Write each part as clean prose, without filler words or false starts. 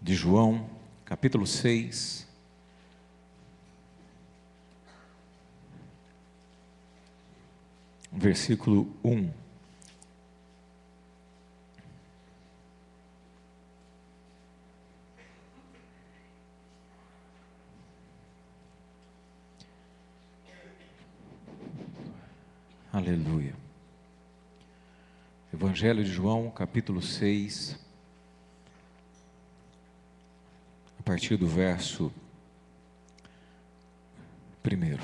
de João, capítulo 6, versículo 1. Aleluia. Evangelho de João, capítulo 6, a partir do verso 1.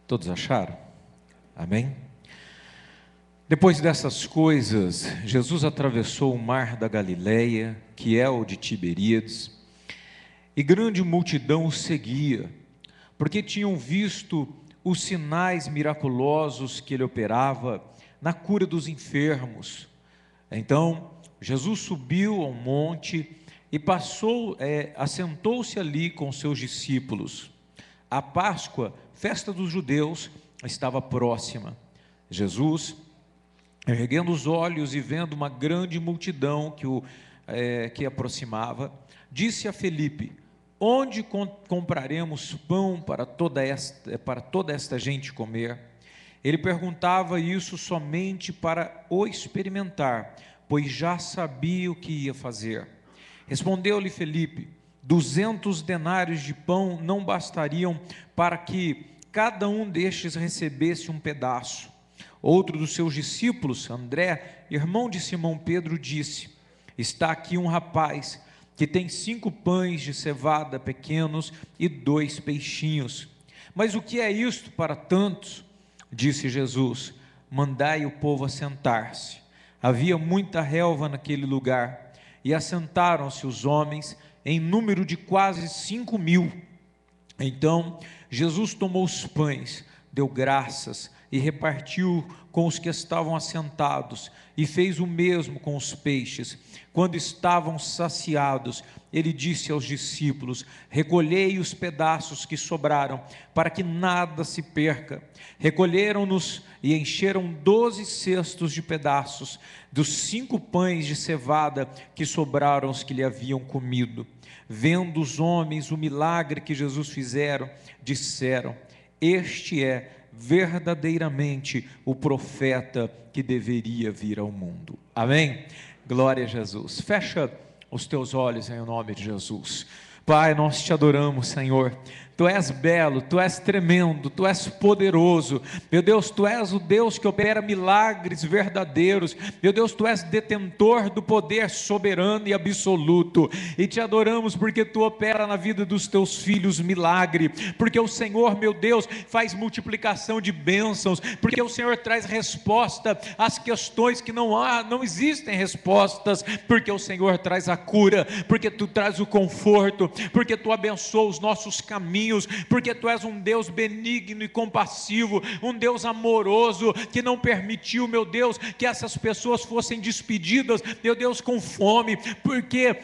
Todos acharam? Amém? Depois dessas coisas, Jesus atravessou o mar da Galileia, que é o de Tiberíades, e grande multidão o seguia, porque tinham visto os sinais miraculosos que ele operava na cura dos enfermos. Então, Jesus subiu ao monte e assentou-se ali com seus discípulos. A Páscoa, festa dos judeus, estava próxima. Jesus, erguendo os olhos e vendo uma grande multidão que aproximava, disse a Felipe: onde compraremos pão para toda esta gente comer? Ele perguntava isso somente para o experimentar, pois já sabia o que ia fazer. Respondeu-lhe Felipe: 200 denários de pão não bastariam para que cada um destes recebesse um pedaço. Outro dos seus discípulos, André, irmão de Simão Pedro, disse: está aqui um rapaz que tem 5 pães de cevada pequenos e 2 peixinhos. Mas o que é isto para tantos? Disse Jesus: mandai o povo assentar-se. Havia muita relva naquele lugar, e assentaram-se os homens, em número de quase 5.000. Então Jesus tomou os pães, deu graças e repartiu com os que estavam assentados, e fez o mesmo com os peixes. Quando estavam saciados, ele disse aos discípulos: recolhei os pedaços que sobraram, para que nada se perca. Recolheram-nos e encheram 12 cestos de pedaços, dos 5 pães de cevada que sobraram os que lhe haviam comido. Vendo os homens o milagre que Jesus fizera, disseram: este é verdadeiramente o profeta que deveria vir ao mundo. Amém? Glória a Jesus. Fecha os teus olhos em nome de Jesus. Pai, nós te adoramos, Senhor. Tu és belo, Tu és tremendo, Tu és poderoso. Meu Deus, Tu és o Deus que opera milagres verdadeiros. Meu Deus, Tu és detentor do poder soberano e absoluto. E te adoramos porque Tu opera na vida dos Teus filhos milagre. Porque o Senhor, meu Deus, faz multiplicação de bênçãos. Porque o Senhor traz resposta às questões que não existem respostas. Porque o Senhor traz a cura. Porque Tu traz o conforto. Porque Tu abençoa os nossos caminhos, porque Tu és um Deus benigno e compassivo, um Deus amoroso, que não permitiu, meu Deus, que essas pessoas fossem despedidas, meu Deus, com fome, porque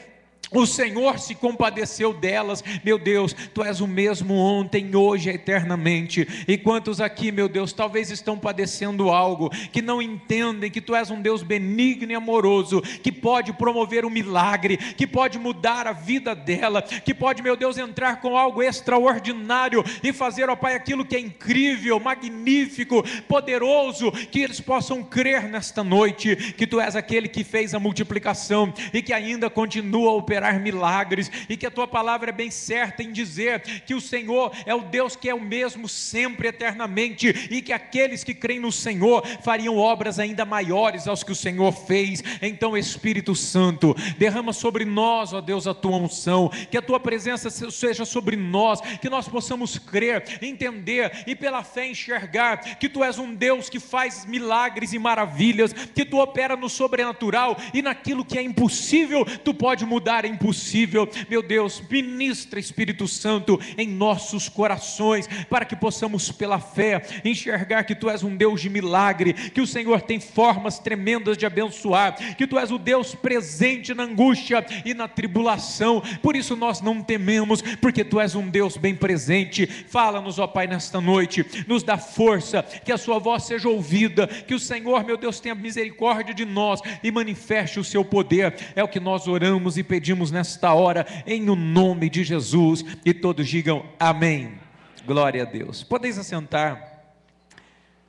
o Senhor se compadeceu delas. Meu Deus, Tu és o mesmo ontem, hoje e eternamente. E quantos aqui, meu Deus, talvez estão padecendo algo, que não entendem que Tu és um Deus benigno e amoroso, que pode promover um milagre, que pode mudar a vida dela, que pode, meu Deus, entrar com algo extraordinário e fazer, ó Pai, aquilo que é incrível, magnífico, poderoso, que eles possam crer nesta noite, que Tu és aquele que fez a multiplicação e que ainda continua a operar milagres, e que a Tua palavra é bem certa em dizer que o Senhor é o Deus que é o mesmo sempre, eternamente, e que aqueles que creem no Senhor fariam obras ainda maiores aos que o Senhor fez. Então, Espírito Santo, derrama sobre nós, ó Deus, a Tua unção, que a Tua presença seja sobre nós, que nós possamos crer, entender e pela fé enxergar que Tu és um Deus que faz milagres e maravilhas, que Tu opera no sobrenatural, e naquilo que é impossível Tu pode mudar impossível. Meu Deus, ministra, Espírito Santo, em nossos corações, para que possamos pela fé enxergar que Tu és um Deus de milagre, que o Senhor tem formas tremendas de abençoar, que Tu és o Deus presente na angústia e na tribulação. Por isso nós não tememos, porque Tu és um Deus bem presente. Fala-nos, ó Pai, nesta noite, nos dá força, que a Sua voz seja ouvida, que o Senhor, meu Deus, tenha misericórdia de nós e manifeste o Seu poder. É o que nós oramos e pedimos pedimos nesta hora, em o nome de Jesus, e todos digam amém. Glória a Deus. Podeis assentar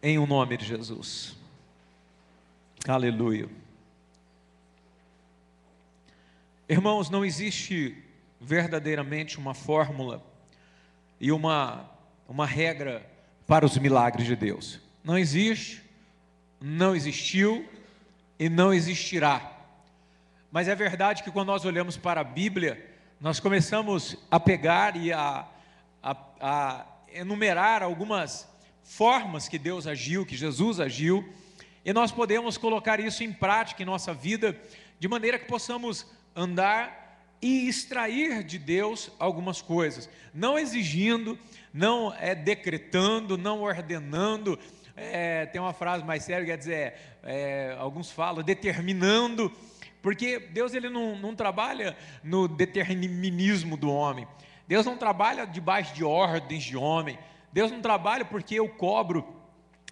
em o nome de Jesus. Aleluia. Irmãos, não existe verdadeiramente uma fórmula e uma regra para os milagres de Deus. Não existe, não existiu e não existirá. Mas é verdade que quando nós olhamos para a Bíblia, nós começamos a pegar e a enumerar algumas formas que Deus agiu, que Jesus agiu, e nós podemos colocar isso em prática em nossa vida, de maneira que possamos andar e extrair de Deus algumas coisas, não exigindo, não decretando, não ordenando. Tem uma frase mais séria que quer dizer, alguns falam determinando, porque Deus ele não trabalha no determinismo do homem. Deus não trabalha debaixo de ordens de homem. Deus não trabalha porque eu cobro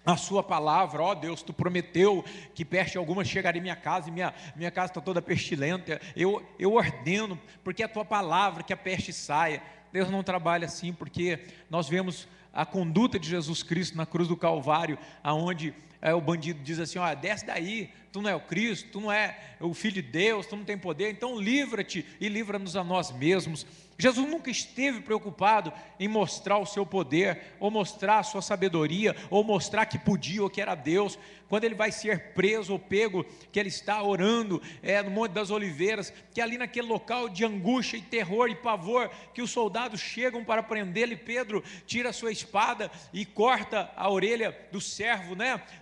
a sua palavra. Ó Deus, tu prometeu que peste alguma chegaria em minha casa, e minha casa está toda pestilenta, eu ordeno, porque é a tua palavra que a peste saia. Deus não trabalha assim, porque nós vemos a conduta de Jesus Cristo na cruz do Calvário, aonde o bandido diz assim, ó, desce daí, tu não é o Cristo, tu não é o Filho de Deus, tu não tem poder, então livra-te e livra-nos a nós mesmos. Jesus nunca esteve preocupado em mostrar o seu poder, ou mostrar a sua sabedoria, ou mostrar que podia ou que era Deus. Quando ele vai ser preso ou pego, que ele está orando no Monte das Oliveiras, que ali naquele local de angústia e terror e pavor, que os soldados chegam para prendê-lo, e Pedro tira a sua espada e corta a orelha do servo,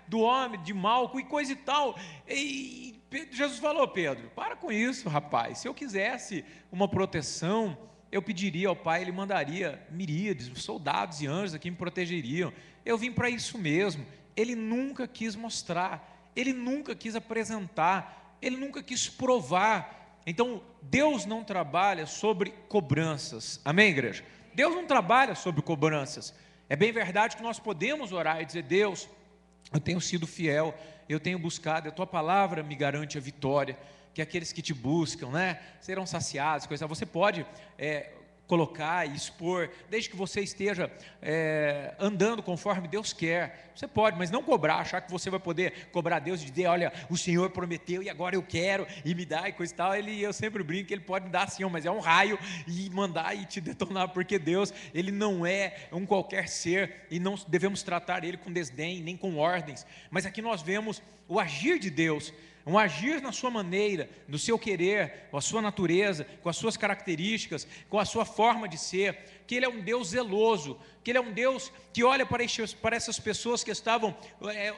do homem, de Malco e coisa e tal. E Jesus falou, Pedro, para com isso, rapaz. Se eu quisesse uma proteção, eu pediria ao Pai, Ele mandaria miríades, soldados e anjos aqui me protegeriam. Eu vim para isso mesmo. Ele nunca quis mostrar, Ele nunca quis apresentar, Ele nunca quis provar. Então, Deus não trabalha sobre cobranças. Amém, igreja? Deus não trabalha sobre cobranças. É bem verdade que nós podemos orar e dizer, Deus, eu tenho sido fiel, eu tenho buscado, a Tua palavra me garante a vitória, que aqueles que te buscam, serão saciados, coisa. Você pode colocar e expor, desde que você esteja andando conforme Deus quer. Você pode, mas não cobrar, achar que você vai poder cobrar Deus e dizer, olha, o Senhor prometeu e agora eu quero, e me dá e coisa e tal. Eu sempre brinco que Ele pode me dar assim, mas é um raio e mandar e te detonar, porque Deus, Ele não é um qualquer ser, e não devemos tratar Ele com desdém, nem com ordens. Mas aqui nós vemos o agir de Deus, um agir na sua maneira, no seu querer, com a sua natureza, com as suas características, com a sua forma de ser, que Ele é um Deus zeloso, que Ele é um Deus que olha para essas pessoas que estavam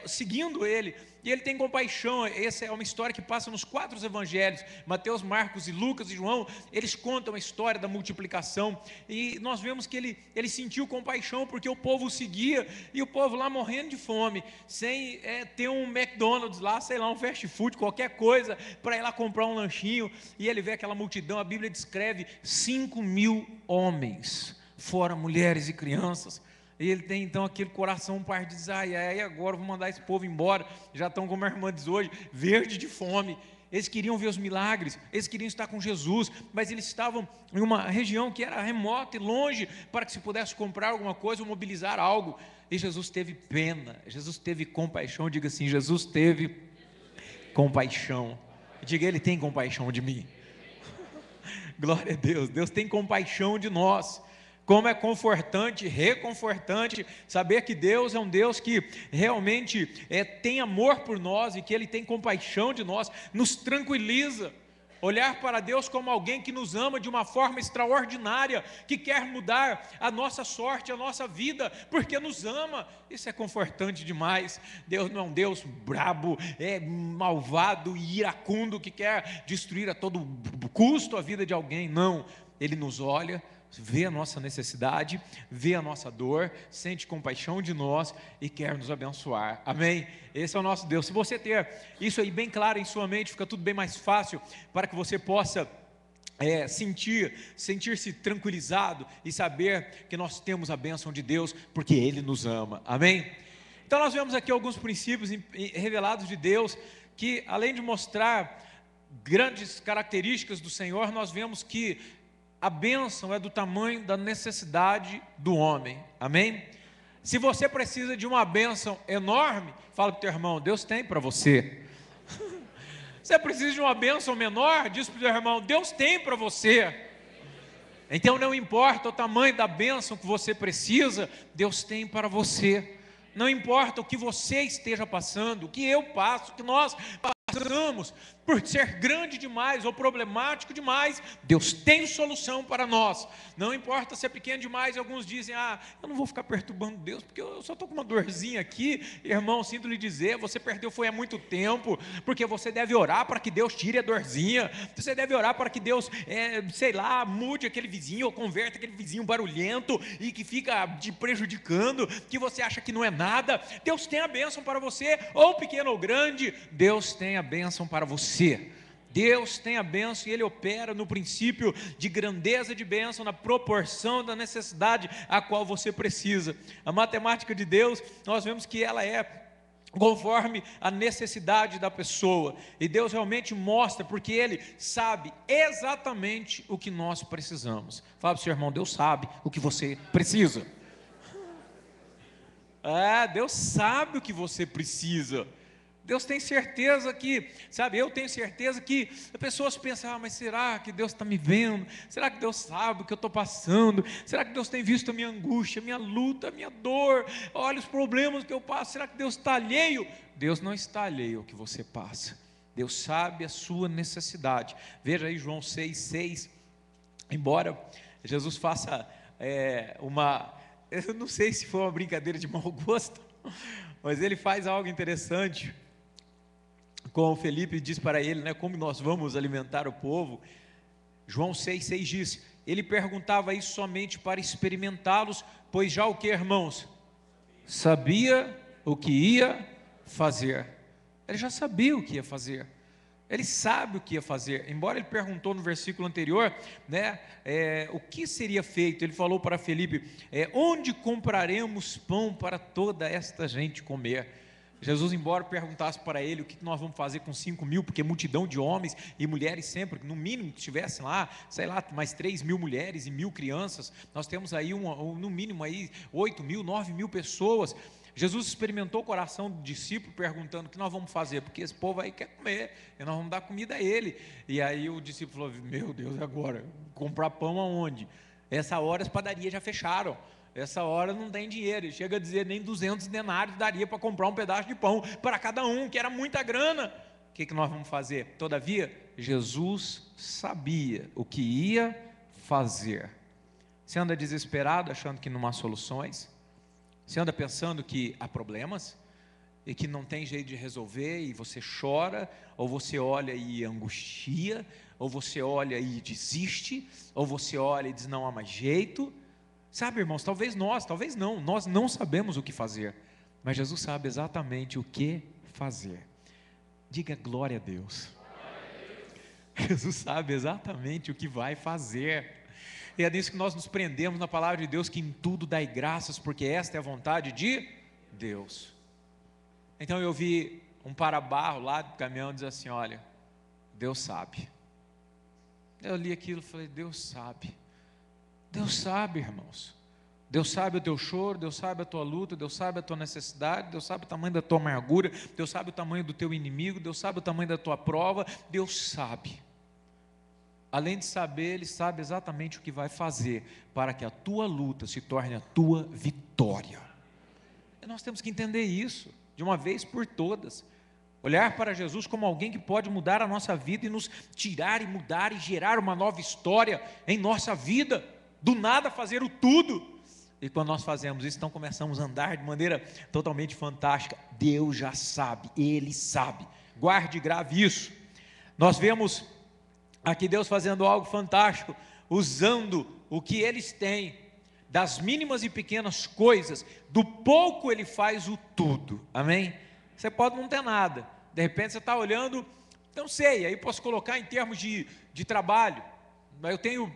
seguindo Ele, e Ele tem compaixão. Essa é uma história que passa nos 4 evangelhos, Mateus, Marcos e Lucas e João. Eles contam a história da multiplicação, e nós vemos que ele sentiu compaixão, porque o povo o seguia, e o povo lá morrendo de fome, sem ter um McDonald's lá, sei lá, um fast food, qualquer coisa, para ir lá comprar um lanchinho, e ele vê aquela multidão. A Bíblia descreve 5.000 homens, fora mulheres e crianças, e ele tem então aquele coração parte de dizer, agora vou mandar esse povo embora, já estão, como a irmã diz hoje, verde de fome. Eles queriam ver os milagres, eles queriam estar com Jesus, mas eles estavam em uma região que era remota e longe, para que se pudesse comprar alguma coisa ou mobilizar algo, e Jesus teve pena, Jesus teve compaixão. Diga assim, Jesus teve compaixão. Diga, Ele tem compaixão de mim. Glória a Deus, Deus tem compaixão de nós. Como é confortante, reconfortante saber que Deus é um Deus que realmente tem amor por nós, e que Ele tem compaixão de nós, nos tranquiliza. Olhar para Deus como alguém que nos ama de uma forma extraordinária, que quer mudar a nossa sorte, a nossa vida, porque nos ama. Isso é confortante demais. Deus não é um Deus brabo, malvado e iracundo, que quer destruir a todo custo a vida de alguém. Não, Ele nos olha, vê a nossa necessidade, vê a nossa dor, sente compaixão de nós e quer nos abençoar. Amém? Esse é o nosso Deus. Se você ter isso aí bem claro em sua mente, fica tudo bem mais fácil para que você possa sentir-se tranquilizado e saber que nós temos a bênção de Deus, porque Ele nos ama. Amém? Então nós vemos aqui alguns princípios revelados de Deus, que além de mostrar grandes características do Senhor, nós vemos que a bênção é do tamanho da necessidade do homem, amém? Se você precisa de uma bênção enorme, fala para o teu irmão, Deus tem para você. Você precisa de uma bênção menor, diz para o teu irmão, Deus tem para você. Então não importa o tamanho da bênção que você precisa, Deus tem para você. Não importa o que você esteja passando, o que eu passo, o que nós passamos, por ser grande demais ou problemático demais, Deus tem solução para nós. Não importa se é pequeno demais, alguns dizem, eu não vou ficar perturbando Deus, porque eu só estou com uma dorzinha aqui. Irmão, sinto lhe dizer, você perdeu foi há muito tempo, porque você deve orar para que Deus tire a dorzinha, você deve orar para que Deus, mude aquele vizinho, ou converta aquele vizinho barulhento, e que fica te prejudicando, que você acha que não é nada. Deus tem a bênção para você, ou pequeno ou grande, Deus tem a bênção para você. Deus tem a bênção e Ele opera no princípio de grandeza de bênção, na proporção da necessidade a qual você precisa. A matemática de Deus, nós vemos que ela é conforme a necessidade da pessoa, e Deus realmente mostra, porque Ele sabe exatamente o que nós precisamos. Fala para o seu irmão, Deus sabe o que você precisa. Deus sabe o que você precisa. Deus tem certeza que, eu tenho certeza que as pessoas pensam, mas será que Deus está me vendo? Será que Deus sabe o que eu estou passando? Será que Deus tem visto a minha angústia, a minha luta, a minha dor? Olha os problemas que eu passo, será que Deus está alheio? Deus não está alheio ao que você passa. Deus sabe a sua necessidade. Veja aí João 6,6, embora Jesus faça eu não sei se foi uma brincadeira de mau gosto, mas ele faz algo interessante com o Felipe, diz para ele, como nós vamos alimentar o povo. João 6,6 diz, ele perguntava isso somente para experimentá-los, pois já o que, irmãos? Sabia o que ia fazer. Ele já sabia o que ia fazer. Ele sabe o que ia fazer, embora ele perguntou no versículo anterior, o que seria feito. Ele falou para Felipe, onde compraremos pão para toda esta gente comer? Jesus, embora perguntasse para ele o que nós vamos fazer com 5.000, porque multidão de homens e mulheres sempre, no mínimo que estivessem lá, mais 3.000 mulheres e 1.000 crianças, nós temos aí no mínimo aí 8.000, 9.000 pessoas. Jesus experimentou o coração do discípulo perguntando o que nós vamos fazer, porque esse povo aí quer comer, e nós vamos dar comida a ele. E aí o discípulo falou, meu Deus, agora, comprar pão aonde? Essa hora as padarias já fecharam, essa hora não tem dinheiro. Ele chega a dizer, nem 200 denários daria para comprar um pedaço de pão para cada um, que era muita grana. O que nós vamos fazer? Todavia, Jesus sabia o que ia fazer. Você anda desesperado, achando que não há soluções? Você anda pensando que há problemas e que não tem jeito de resolver, e você chora, ou você olha e angustia, ou você olha e desiste, ou você olha e diz não há mais jeito? Sabe, irmãos, talvez nós não sabemos o que fazer, mas Jesus sabe exatamente o que fazer. Diga glória a Deus. Jesus sabe exatamente o que vai fazer. E é nisso que nós nos prendemos na palavra de Deus, que em tudo dai graças, porque esta é a vontade de Deus. Então eu vi um para-barro lá do caminhão dizer assim, olha, Deus sabe. Eu li aquilo e falei, Deus sabe. Deus sabe, irmãos. Deus sabe o teu choro, Deus sabe a tua luta, Deus sabe a tua necessidade, Deus sabe o tamanho da tua amargura, Deus sabe o tamanho do teu inimigo, Deus sabe o tamanho da tua prova, Deus sabe. Além de saber, Ele sabe exatamente o que vai fazer para que a tua luta se torne a tua vitória. E nós temos que entender isso, de uma vez por todas. Olhar para Jesus como alguém que pode mudar a nossa vida e nos tirar e mudar e gerar uma nova história em nossa vida. Do nada fazer o tudo. E quando nós fazemos isso, então começamos a andar de maneira totalmente fantástica. Deus já sabe, Ele sabe. Guarde e grave isso. Nós vemos aqui Deus fazendo algo fantástico, usando o que eles têm, das mínimas e pequenas coisas, do pouco Ele faz o tudo, amém? Você pode não ter nada, de repente você está olhando, não sei, aí posso colocar em termos de trabalho, eu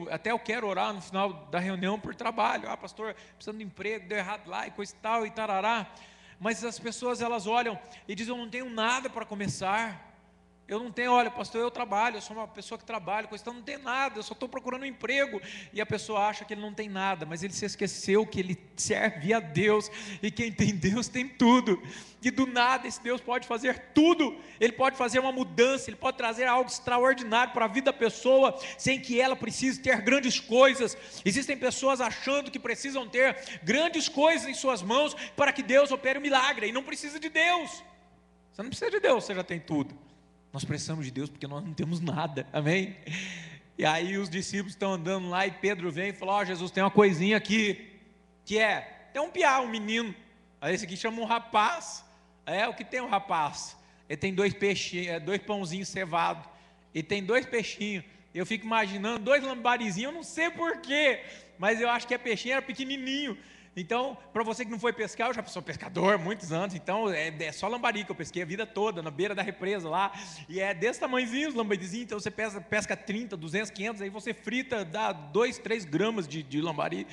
até eu quero orar no final da reunião por trabalho, pastor, precisando de emprego, deu errado lá e coisa e tal, e tarará, mas as pessoas elas olham e dizem, eu não tenho nada para começar, eu não tenho, olha, pastor, eu trabalho, eu sou uma pessoa que trabalha, então não tem nada, eu só estou procurando um emprego. E a pessoa acha que ele não tem nada, mas ele se esqueceu que ele serve a Deus, e quem tem Deus tem tudo. E do nada esse Deus pode fazer tudo, Ele pode fazer uma mudança, Ele pode trazer algo extraordinário para a vida da pessoa, sem que ela precise ter grandes coisas. Existem pessoas achando que precisam ter grandes coisas em suas mãos, para que Deus opere um milagre, e não precisa de Deus. Você não precisa de Deus, você já tem tudo. Nós precisamos de Deus porque nós não temos nada, amém? E aí os discípulos estão andando lá, e Pedro vem e fala, Jesus, tem uma coisinha aqui, que tem um piá, um menino. Aí esse aqui chama um rapaz. O que tem um rapaz? Ele tem 2 peixinhos, 2 pãozinhos cevados, e tem 2 peixinhos. Eu fico imaginando 2 lambarizinhos, eu não sei porquê, mas eu acho que peixinho era pequenininho. Então, para você que não foi pescar, eu já sou pescador há muitos anos, então é só lambari que eu pesquei a vida toda, na beira da represa lá, e é desse tamanhozinho os lambarizinhos. Então você pesca 30, 200, 500, aí você frita, dá 2, 3 gramas de lambari.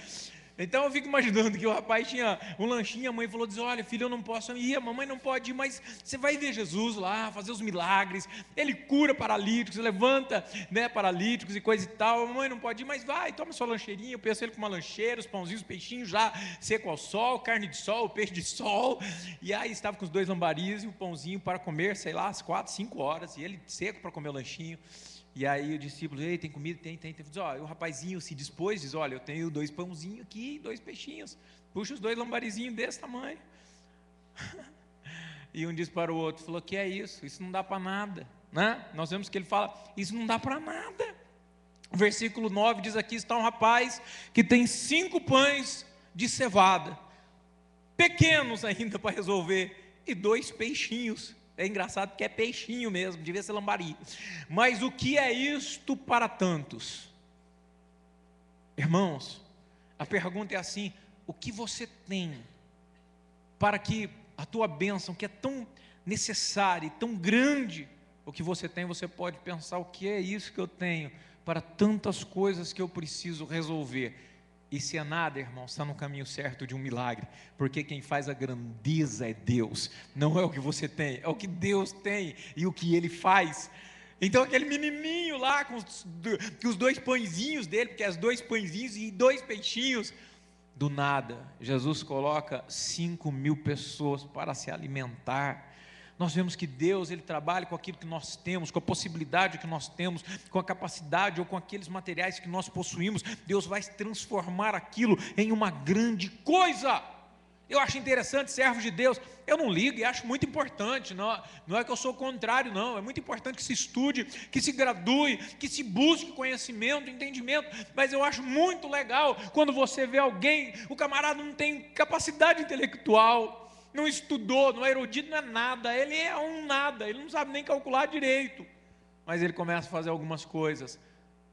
Então eu fico imaginando que o rapaz tinha um lanchinho, a mãe falou, olha filho, eu não posso ir, a mamãe não pode ir, mas você vai ver Jesus lá, fazer os milagres, Ele cura paralíticos, levanta, né, paralíticos e coisa e tal, a mamãe não pode ir, mas vai, toma sua lancheirinha. Eu penso ele com uma lancheira, os pãozinhos, os peixinhos já seco ao sol, carne de sol, peixe de sol, e aí estava com os 2 lambaris e o pãozinho para comer, sei lá, às 4, 5 horas, e ele seco para comer o lanchinho. E aí o discípulo, ei, tem comida? Tem. Diz, o rapazinho se dispôs, diz, olha, eu tenho 2 pãozinhos aqui, 2 peixinhos, puxa os 2 lambarizinhos desse tamanho. E um diz para o outro, falou, que é isso? Isso não dá para nada, né? Nós vemos que ele fala, isso não dá para nada. O versículo 9 diz aqui, está um rapaz que tem 5 pães de cevada, pequenos ainda para resolver, e 2 peixinhos. É engraçado porque é peixinho mesmo, devia ser lambari. Mas o que é isto para tantos? Irmãos, a pergunta é assim, o que você tem para que a tua bênção, que é tão necessária e tão grande, o que você tem, você pode pensar, o que é isso que eu tenho para tantas coisas que eu preciso resolver? E se é nada, irmão, está no caminho certo de um milagre, porque quem faz a grandeza é Deus, não é o que você tem, é o que Deus tem e o que Ele faz. Então aquele menininho lá, com os 2 pãezinhos dele, porque é os 2 pãezinhos e 2 peixinhos, do nada, Jesus coloca 5.000 pessoas para se alimentar. Nós vemos que Deus, Ele trabalha com aquilo que nós temos, com a possibilidade que nós temos, com a capacidade ou com aqueles materiais que nós possuímos. Deus vai transformar aquilo em uma grande coisa. Eu acho interessante, servos de Deus, eu não ligo e acho muito importante, não é que eu sou contrário, não, é muito importante que se estude, que se gradue, que se busque conhecimento, entendimento, mas eu acho muito legal quando você vê alguém, o camarada não tem capacidade intelectual, não estudou, não é erudito, não é nada, ele é um nada, ele não sabe nem calcular direito, mas ele começa a fazer algumas coisas,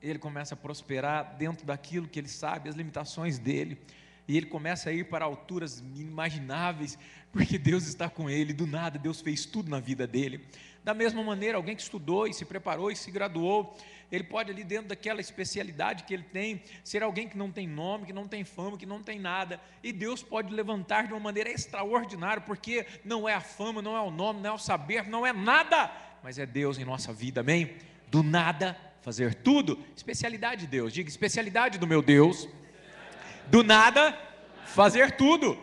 ele começa a prosperar dentro daquilo que ele sabe, as limitações dele, e ele começa a ir para alturas inimagináveis, porque Deus está com ele, do nada Deus fez tudo na vida dele. Da mesma maneira, alguém que estudou e se preparou e se graduou, ele pode ali dentro daquela especialidade que ele tem, ser alguém que não tem nome, que não tem fama, que não tem nada, e Deus pode levantar de uma maneira extraordinária, porque não é a fama, não é o nome, não é o saber, não é nada, mas é Deus em nossa vida, amém? Do nada fazer tudo, especialidade de Deus, diga, especialidade do meu Deus, do nada fazer tudo.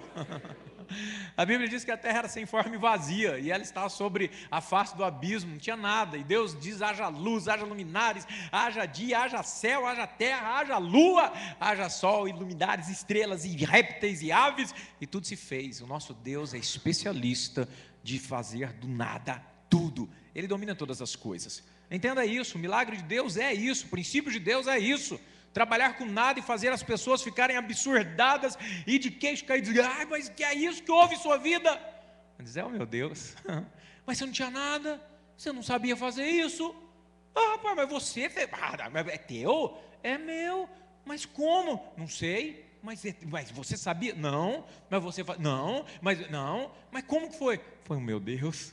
A Bíblia diz que a terra era sem forma e vazia, e ela estava sobre a face do abismo, não tinha nada, e Deus diz, haja luz, haja luminares, haja dia, haja céu, haja terra, haja lua, haja sol, e luminares, estrelas, e répteis, e aves, e tudo se fez. O nosso Deus é especialista de fazer do nada tudo, Ele domina todas as coisas. Entenda isso, o milagre de Deus é isso, o princípio de Deus é isso, trabalhar com nada e fazer as pessoas ficarem absurdadas e de queixo caído, dizer, mas que é isso que houve em sua vida? Dizer, meu Deus, mas você não tinha nada, você não sabia fazer isso, rapaz, mas você fez, é teu? É meu, mas como? Não sei, mas você sabia? Não, mas você não, mas como que foi? Foi o meu Deus.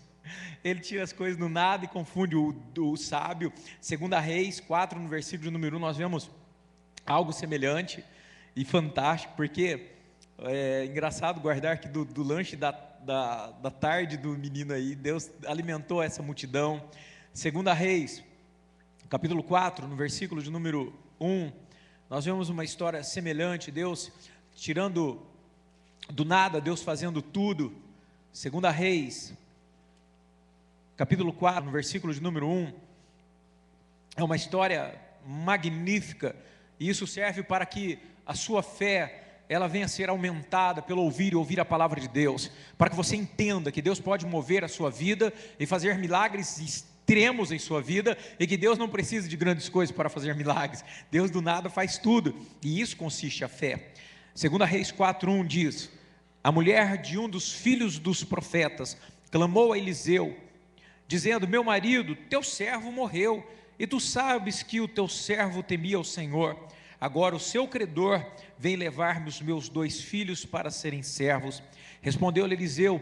Ele tira as coisas do nada e confunde o sábio. 2 Reis 4, no versículo número 1, nós vemos algo semelhante e fantástico, porque é engraçado guardar que do lanche da tarde do menino aí, Deus alimentou essa multidão, Segunda Reis, capítulo 4, no versículo de número 1, nós vemos uma história semelhante, Deus tirando do nada, Deus fazendo tudo. Segunda Reis, capítulo 4, no versículo de número 1, é uma história magnífica, e isso serve para que a sua fé, ela venha a ser aumentada pelo ouvir e ouvir a palavra de Deus, para que você entenda que Deus pode mover a sua vida e fazer milagres extremos em sua vida, e que Deus não precisa de grandes coisas para fazer milagres. Deus do nada faz tudo, e isso consiste a fé. Segunda Reis 4:1 diz: a mulher de um dos filhos dos profetas clamou a Eliseu, dizendo: meu marido, teu servo morreu, e tu sabes que o teu servo temia o Senhor. Agora o seu credor vem levar-me os meus 2 filhos para serem servos. Respondeu-lhe Eliseu: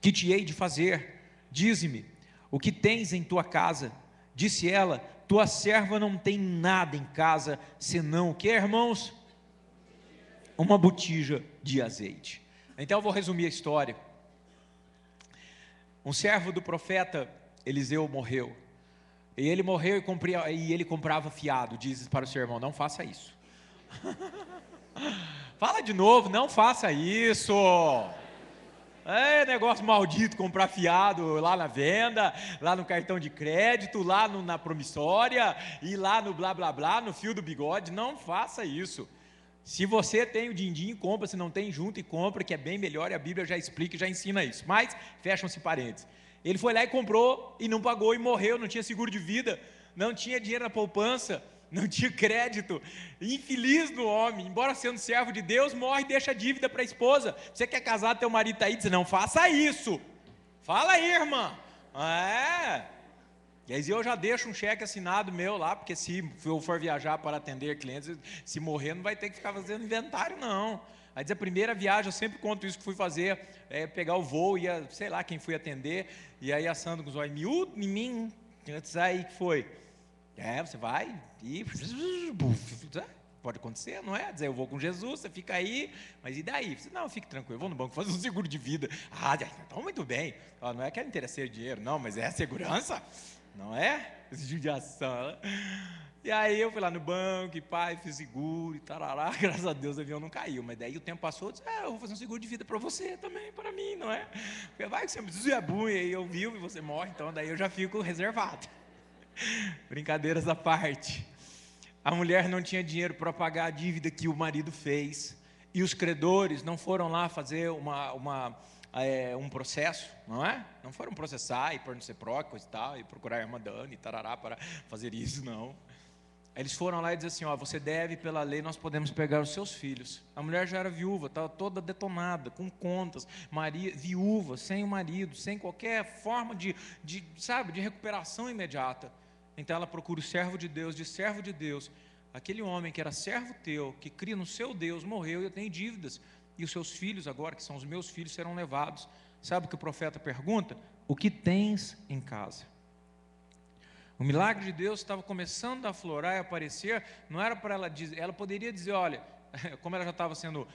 que te hei de fazer? Dize-me, o que tens em tua casa? Disse ela: tua serva não tem nada em casa, senão o que, irmãos? Uma botija de azeite. Então eu vou resumir a história. Um servo do profeta Eliseu morreu, e ele morreu e ele comprava fiado. Diz para o seu irmão: não faça isso. Fala de novo: não faça isso. É negócio maldito comprar fiado lá na venda, lá no cartão de crédito, lá na promissória, e lá no blá blá blá, no fio do bigode. Não faça isso. Se você tem o din-din, compra. Se não tem, junta e compra, que é bem melhor, e a Bíblia já explica e já ensina isso. Mas, fecham-se parênteses, ele foi lá e comprou, e não pagou, e morreu, não tinha seguro de vida, não tinha dinheiro na poupança, não tinha crédito. Infeliz do homem, embora sendo servo de Deus, morre e deixa dívida para a esposa. Você quer casar, teu marido está aí, diz: não faça isso. Fala aí, irmã. E aí eu já deixo um cheque assinado meu lá, porque se eu for viajar para atender clientes, se morrer não vai ter que ficar fazendo inventário, não. Aí diz: a primeira viagem, eu sempre conto isso, que fui fazer, pegar o voo, ia, sei lá quem fui atender, e aí assando com os olhos miúdos em mim, antes aí que foi, você vai e pode acontecer, não é? Dizer: eu vou com Jesus, você fica aí, mas e daí? Não, fique tranquilo, eu vou no banco fazer um seguro de vida. Então muito bem, não é que era interesseiro dinheiro, não, mas é a segurança, não é? Judiação. E aí eu fui lá no banco, e pai, fiz seguro, e tarará, graças a Deus o avião não caiu, mas daí o tempo passou, eu disse: eu vou fazer um seguro de vida para você também, para mim, não é? Porque vai que você me diz: e aí eu vivo e você morre, então daí eu já fico reservado. Brincadeiras à parte, a mulher não tinha dinheiro para pagar a dívida que o marido fez, e os credores não foram lá fazer um processo, não é? Não foram processar e pôr no CEPROC e tal, e procurar a irmã Dani, tarará, para fazer isso, não. Eles foram lá e disseram assim: você deve, pela lei, nós podemos pegar os seus filhos. A mulher já era viúva, estava toda detonada, com contas, viúva, sem o marido, sem qualquer forma de recuperação imediata. Então ela procura o servo de Deus, diz: servo de Deus, aquele homem que era servo teu, que cria no seu Deus, morreu e eu tenho dívidas, e os seus filhos agora, que são os meus filhos, serão levados. Sabe o que o profeta pergunta? O que tens em casa? O milagre de Deus estava começando a aflorar e aparecer. Não era para ela dizer, ela poderia dizer: olha, como ela já estava sendo,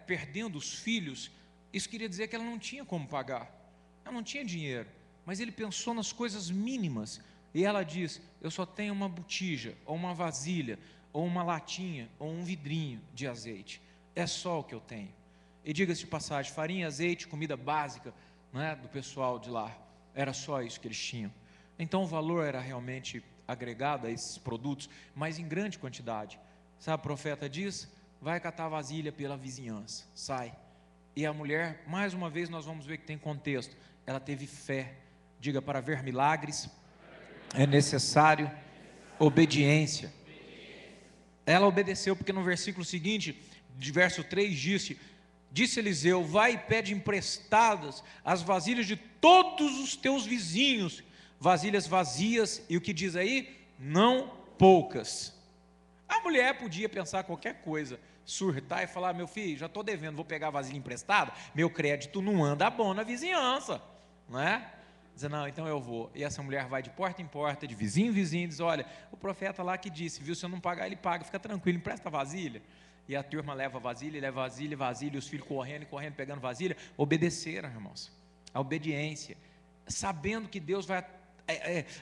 perdendo os filhos, isso queria dizer que ela não tinha como pagar, ela não tinha dinheiro. Mas ele pensou nas coisas mínimas, e ela diz: eu só tenho uma botija, ou uma vasilha, ou uma latinha, ou um vidrinho de azeite, é só o que eu tenho. E diga-se de passagem, farinha, azeite, comida básica, não é, do pessoal de lá, era só isso que eles tinham. Então o valor era realmente agregado a esses produtos, mas em grande quantidade. Sabe, o profeta diz: vai catar vasilha pela vizinhança, sai. E a mulher, mais uma vez nós vamos ver que tem contexto, ela teve fé. Diga: para ver milagres é necessário obediência. Ela obedeceu, porque no versículo seguinte, de verso 3, disse Eliseu: vai e pede emprestadas as vasilhas de todos os teus vizinhos, vasilhas vazias, e o que diz aí? Não poucas. A mulher podia pensar qualquer coisa, surtar e falar: meu filho, já estou devendo, vou pegar a vasilha emprestada, meu crédito não anda bom na vizinhança, não é? Diz: não, então eu vou. E essa mulher vai de porta em porta, de vizinho em vizinho, diz: olha, o profeta lá que disse, viu, se eu não pagar, ele paga, fica tranquilo, empresta a vasilha. E a turma leva vasilha, e os filhos correndo, pegando vasilha. Obedeceram, irmãos. A obediência sabendo que Deus vai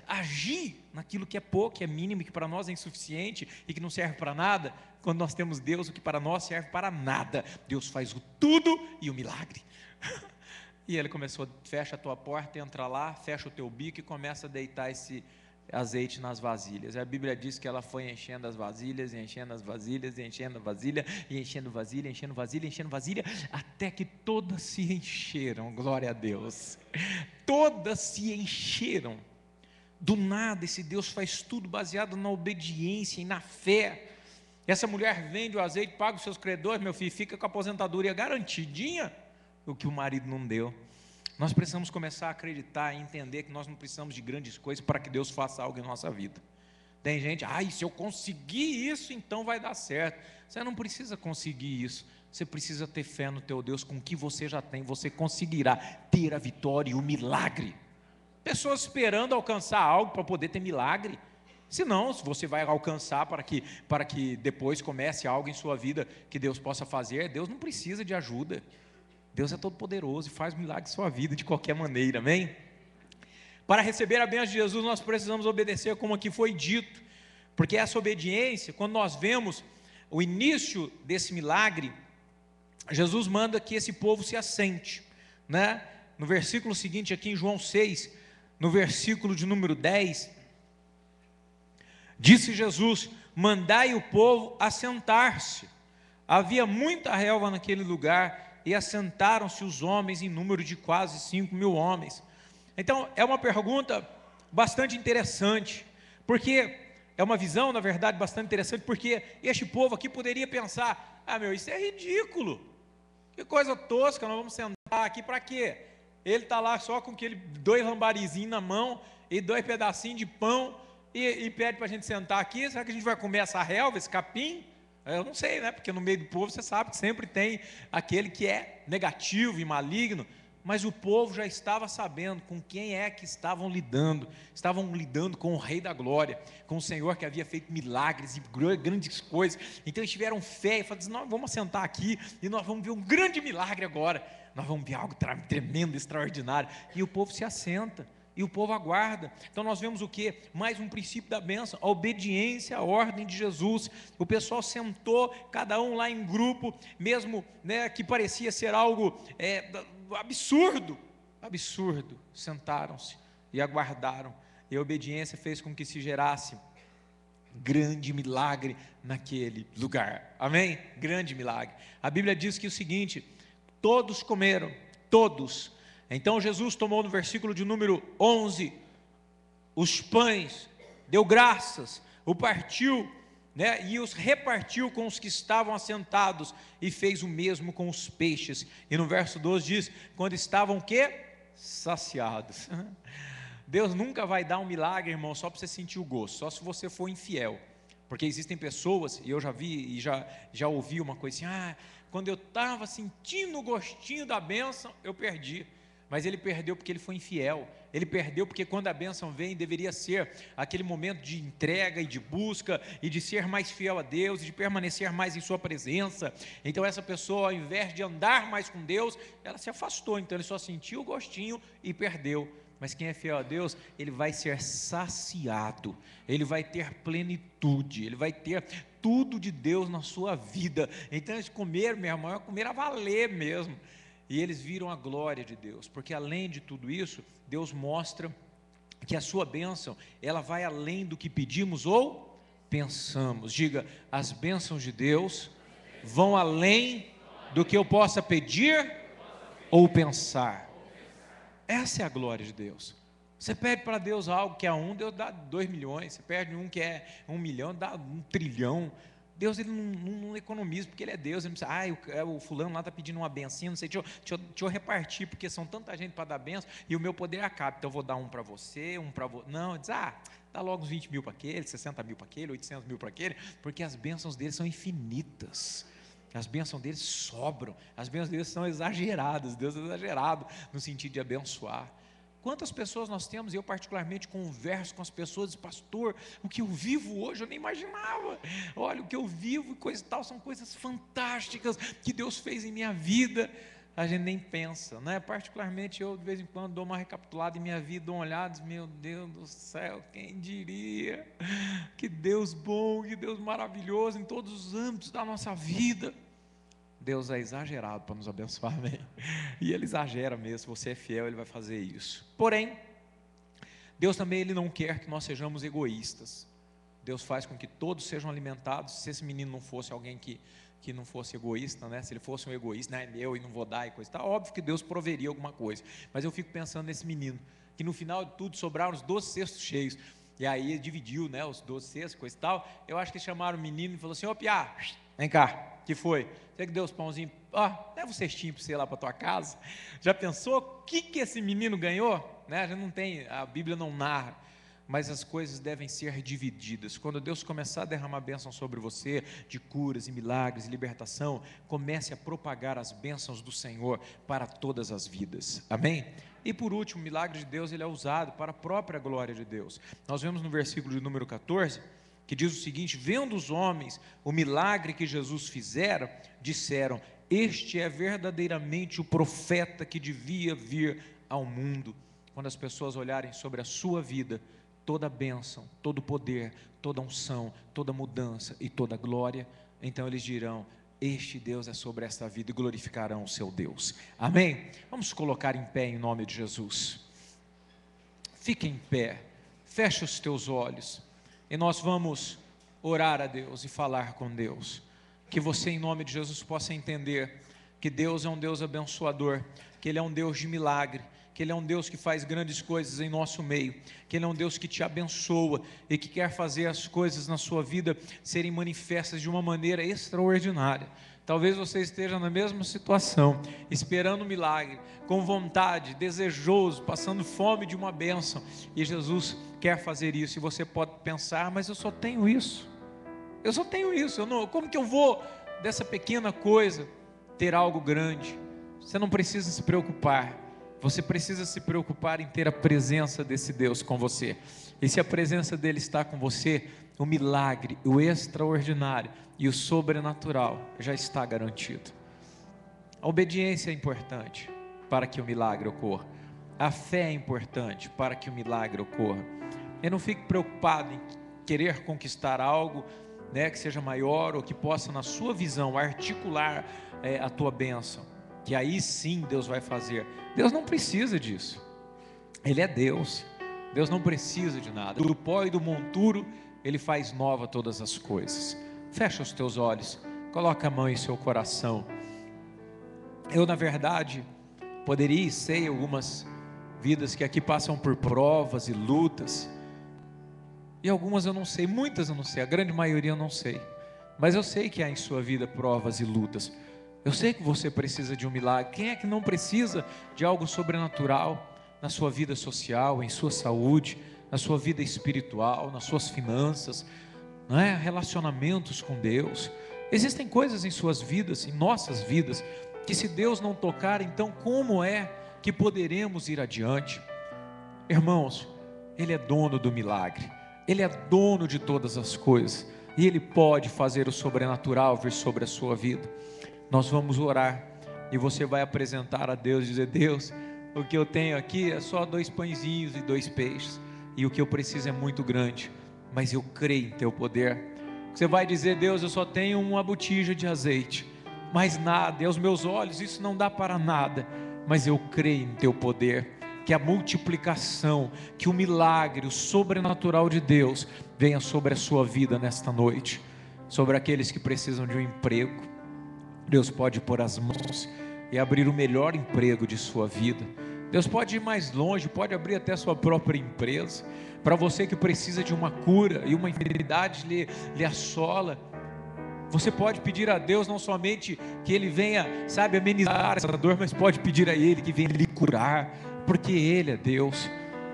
agir naquilo que é pouco, que é mínimo, que para nós é insuficiente e que não serve para nada. Quando nós temos Deus, o que para nós serve para nada, Deus faz o tudo e o milagre. E ele começou: fecha a tua porta, entra lá, fecha o teu bico e começa a deitar esse azeite nas vasilhas. A Bíblia diz que ela foi enchendo as vasilhas, e enchendo as vasilhas, e enchendo a vasilha, e enchendo vasilha, enchendo vasilha, enchendo vasilha, até que todas se encheram. Glória a Deus. Todas se encheram. Do nada, esse Deus faz tudo baseado na obediência e na fé. Essa mulher vende o azeite, paga os seus credores, meu filho, fica com a aposentadoria garantidinha, o que o marido não deu. Nós precisamos começar a acreditar e entender que nós não precisamos de grandes coisas para que Deus faça algo em nossa vida. Tem gente: se eu conseguir isso, então vai dar certo. Você não precisa conseguir isso, você precisa ter fé no teu Deus. Com o que você já tem, você conseguirá ter a vitória e o milagre. Pessoas esperando alcançar algo para poder ter milagre. Senão, se você vai alcançar para que depois comece algo em sua vida que Deus possa fazer, Deus não precisa de ajuda. Deus é todo poderoso e faz milagre em sua vida de qualquer maneira, amém? Para receber a bênção de Jesus, nós precisamos obedecer como aqui foi dito, porque essa obediência, quando nós vemos o início desse milagre, Jesus manda que esse povo se assente, né? No versículo seguinte aqui em João 6, no versículo de número 10, disse Jesus: mandai o povo assentar-se. Havia muita relva naquele lugar, e assentaram-se os homens em número de quase 5.000 homens. Então, é uma pergunta bastante interessante, porque é uma visão, na verdade, bastante interessante, porque este povo aqui poderia pensar: isso é ridículo, que coisa tosca, nós vamos sentar aqui para quê? Ele está lá só com aquele 2 lambarizinhos na mão, e 2 pedacinhos de pão, e pede para a gente sentar aqui. Será que a gente vai comer essa relva, esse capim? Eu não sei, né? Porque no meio do povo você sabe que sempre tem aquele que é negativo e maligno, mas o povo já estava sabendo com quem é que estavam lidando com o Rei da Glória, com o Senhor que havia feito milagres e grandes coisas. Então eles tiveram fé e falaram: nós vamos sentar aqui e nós vamos ver um grande milagre agora, nós vamos ver algo tremendo, extraordinário. E o povo se assenta, e o povo aguarda. Então nós vemos o que? Mais um princípio da bênção: a obediência à ordem de Jesus. O pessoal sentou, cada um lá em grupo, mesmo, né, que parecia ser algo absurdo, sentaram-se e aguardaram, e a obediência fez com que se gerasse grande milagre naquele lugar, amém? Grande milagre. A Bíblia diz que o seguinte: todos comeram, todos. Então Jesus tomou no versículo de número 11, os pães, deu graças, o partiu, né, e os repartiu com os que estavam assentados, e fez o mesmo com os peixes. E no verso 12 diz: quando estavam o quê? Saciados. Deus nunca vai dar um milagre, irmão, só para você sentir o gosto, só se você for infiel. Porque existem pessoas, e eu já vi e já ouvi uma coisa assim: quando eu estava sentindo o gostinho da bênção, eu perdi. Mas ele perdeu porque ele foi infiel. Ele perdeu porque quando a bênção vem, deveria ser aquele momento de entrega e de busca, e de ser mais fiel a Deus, e de permanecer mais em sua presença. Então essa pessoa, ao invés de andar mais com Deus, ela se afastou. Então ele só sentiu o gostinho e perdeu. Mas quem é fiel a Deus, ele vai ser saciado, ele vai ter plenitude, ele vai ter tudo de Deus na sua vida. Então eles comeram, meu irmão, comer a valer mesmo. E eles viram a glória de Deus, porque além de tudo isso, Deus mostra que a sua bênção, ela vai além do que pedimos ou pensamos. Diga: as bênçãos de Deus vão além do que eu possa pedir ou pensar. Essa é a glória de Deus. Você pede para Deus algo que é 1, Deus dá 2 milhões. Você pede um que é 1 milhão, dá 1 trilhão. Deus, ele não economiza, porque ele é Deus. Ele não precisa: o fulano lá está pedindo uma benção, não sei, deixa eu repartir, porque são tanta gente para dar benção, e o meu poder acaba, então eu vou dar um para você, um para você. Não, diz: dá logo uns 20 mil para aquele, 60 mil para aquele, 800 mil para aquele, porque as bênçãos dele são infinitas. As bênçãos deles sobram, as bênçãos deles são exageradas. Deus é exagerado no sentido de abençoar. Quantas pessoas nós temos, e eu particularmente converso com as pessoas, e pastor, o que eu vivo hoje eu nem imaginava. Olha, o que eu vivo e coisa e tal, são coisas fantásticas que Deus fez em minha vida. a gente nem pensa, né? Particularmente eu, de vez em quando, dou uma recapitulada em minha vida, dou uma olhada, meu Deus do céu, quem diria? Que Deus bom, que Deus maravilhoso em todos os âmbitos da nossa vida. Deus é exagerado para nos abençoar, amém? E Ele exagera mesmo, se você é fiel, Ele vai fazer isso. Porém, Deus também Ele não quer que nós sejamos egoístas. Deus faz com que todos sejam alimentados. Se esse menino não fosse alguém que não fosse egoísta, né? Se ele fosse um egoísta, é meu e não vou dar e coisa e tal, óbvio que Deus proveria alguma coisa. Mas eu fico pensando nesse menino, que no final de tudo sobraram os 12 cestos cheios. E aí ele dividiu, né, os 12 cestos, coisa e tal. Eu acho que chamaram o menino e falou assim: ô Piá, vem cá, que foi? Você que deu os pãozinhos, leva um cestinho para você lá para tua casa. Já pensou o que esse menino ganhou? Né? A gente não tem, a Bíblia não narra, mas as coisas devem ser divididas. Quando Deus começar a derramar bênção sobre você, de curas e milagres e libertação, comece a propagar as bênçãos do Senhor para todas as vidas, amém? E por último, o milagre de Deus, ele é usado para a própria glória de Deus. Nós vemos no versículo de número 14, que diz o seguinte: vendo os homens o milagre que Jesus fizera, disseram: este é verdadeiramente o profeta que devia vir ao mundo. Quando as pessoas olharem sobre a sua vida, toda bênção, todo poder, toda unção, toda mudança e toda glória, então eles dirão: este Deus é sobre esta vida, e glorificarão o seu Deus, amém? Vamos colocar em pé em nome de Jesus. Fique em pé, feche os teus olhos, e nós vamos orar a Deus e falar com Deus. Que você, em nome de Jesus, possa entender que Deus é um Deus abençoador, que Ele é um Deus de milagre, que Ele é um Deus que faz grandes coisas em nosso meio, que Ele é um Deus que te abençoa e que quer fazer as coisas na sua vida serem manifestas de uma maneira extraordinária. Talvez você esteja na mesma situação, esperando um milagre, com vontade, desejoso, passando fome de uma bênção, e Jesus quer fazer isso, e você pode pensar: mas eu só tenho isso, como que eu vou dessa pequena coisa ter algo grande? Você não precisa se preocupar, você precisa se preocupar em ter a presença desse Deus com você, e se a presença dele está com você, o milagre, o extraordinário e o sobrenatural já está garantido. A obediência é importante para que o milagre ocorra, a fé é importante para que o milagre ocorra. E não fique preocupado em querer conquistar algo, né, que seja maior, ou que possa, na sua visão, articular a tua bênção, que aí sim Deus vai fazer. Deus não precisa disso, Ele é Deus, Deus não precisa de nada. Do pó e do monturo Ele faz nova todas as coisas. Fecha os teus olhos, coloca a mão em seu coração. Eu, na verdade, poderia e sei algumas vidas que aqui passam por provas e lutas, e algumas eu não sei, muitas eu não sei, a grande maioria eu não sei, mas eu sei que há em sua vida provas e lutas. Eu sei que você precisa de um milagre. Quem é que não precisa de algo sobrenatural na sua vida social, em sua saúde, na sua vida espiritual, nas suas finanças, não é? Relacionamentos com Deus? Existem coisas em suas vidas, em nossas vidas, que se Deus não tocar, então como é que poderemos ir adiante? Irmãos, Ele é dono do milagre, Ele é dono de todas as coisas, e Ele pode fazer o sobrenatural vir sobre a sua vida. Nós vamos orar, e você vai apresentar a Deus, dizer: Deus, o que eu tenho aqui é só 2 pãezinhos e 2 peixes, e o que eu preciso é muito grande, mas eu creio em teu poder. Você vai dizer: Deus, eu só tenho uma botija de azeite, mais nada, e aos meus olhos isso não dá para nada, mas eu creio em teu poder, que a multiplicação, que o milagre, o sobrenatural de Deus venha sobre a sua vida nesta noite. Sobre aqueles que precisam de um emprego, Deus pode pôr as mãos e abrir o melhor emprego de sua vida. Deus pode ir mais longe, pode abrir até a sua própria empresa. Para você que precisa de uma cura e uma enfermidade lhe assola, você pode pedir a Deus não somente que Ele venha, sabe, amenizar essa dor, mas pode pedir a Ele que venha lhe curar, porque Ele é Deus.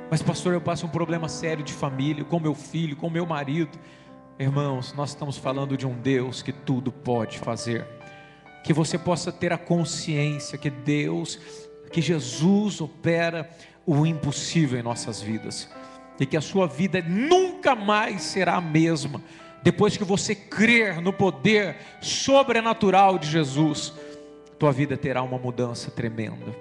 Mas pastor, eu passo um problema sério de família, com meu filho, com meu marido. Irmãos, nós estamos falando de um Deus que tudo pode fazer. Que você possa ter a consciência que Deus, que Jesus opera o impossível em nossas vidas, e que a sua vida nunca mais será a mesma, depois que você crer no poder sobrenatural de Jesus. tua vida terá uma mudança tremenda.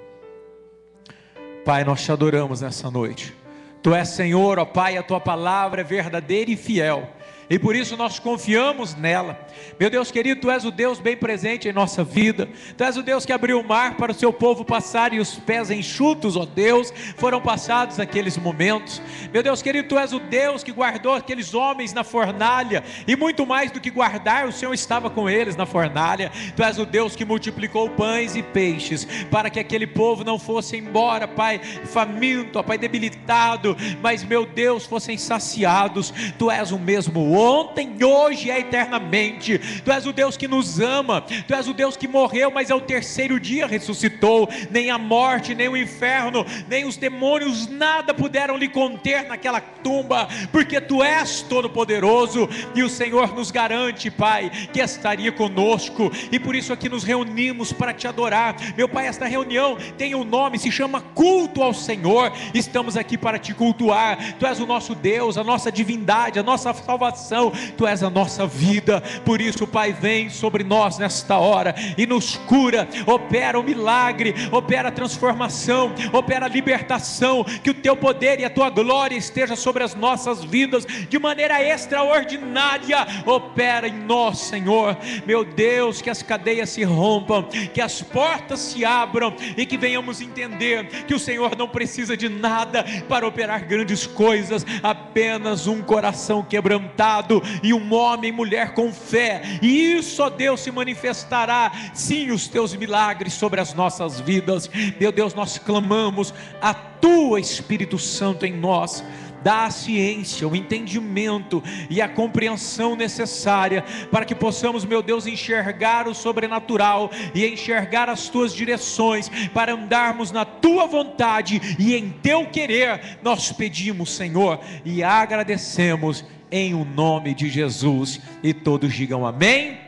Pai, nós te adoramos nessa noite. Tu és Senhor, ó Pai, a tua palavra é verdadeira e fiel, e por isso nós confiamos nela. Meu Deus querido, Tu és o Deus bem presente em nossa vida. Tu és o Deus que abriu o mar para o seu povo passar, e os pés enxutos, ó Deus, foram passados naqueles momentos. Meu Deus querido, Tu és o Deus que guardou aqueles homens na fornalha, e muito mais do que guardar, o Senhor estava com eles na fornalha. Tu és o Deus que multiplicou pães e peixes, para que aquele povo não fosse embora, Pai, faminto, ó Pai, debilitado, mas, meu Deus, fossem saciados. Tu és o mesmo ontem, hoje e eternamente. Tu és o Deus que nos ama. Tu és o Deus que morreu, mas ao terceiro dia ressuscitou. Nem a morte, nem o inferno, nem os demônios, nada puderam lhe conter naquela tumba, porque Tu és todo poderoso, e o Senhor nos garante, Pai, que estaria conosco, e por isso aqui nos reunimos para Te adorar. Meu Pai, esta reunião tem um nome, se chama culto ao Senhor. Estamos aqui para Te cultuar. Tu és o nosso Deus, a nossa divindade, a nossa salvação. Tu és a nossa vida. Por isso, Pai, vem sobre nós nesta hora e nos cura. Opera o milagre, opera a transformação, opera a libertação. Que o Teu poder e a Tua glória esteja sobre as nossas vidas de maneira extraordinária. Opera em nós, Senhor. Meu Deus, que as cadeias se rompam, que as portas se abram, e que venhamos entender que o Senhor não precisa de nada para operar grandes coisas, apenas um coração quebrantado e um homem e mulher com fé, e isso, ó Deus, se manifestará, sim, os Teus milagres sobre as nossas vidas. Meu Deus, nós clamamos a Tua Espírito Santo em nós. Dá a ciência, o entendimento e a compreensão necessária para que possamos, meu Deus, enxergar o sobrenatural e enxergar as Tuas direções, para andarmos na Tua vontade e em Teu querer. Nós pedimos, Senhor, e agradecemos em o nome de Jesus, e todos digam amém,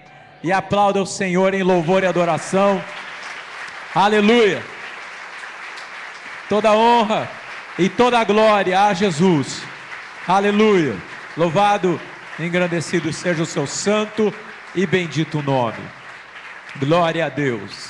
e aplaudam o Senhor em louvor e adoração. Aleluia. Toda honra e toda glória a Jesus. Aleluia. Louvado, engrandecido seja o Seu santo e bendito nome. Glória a Deus.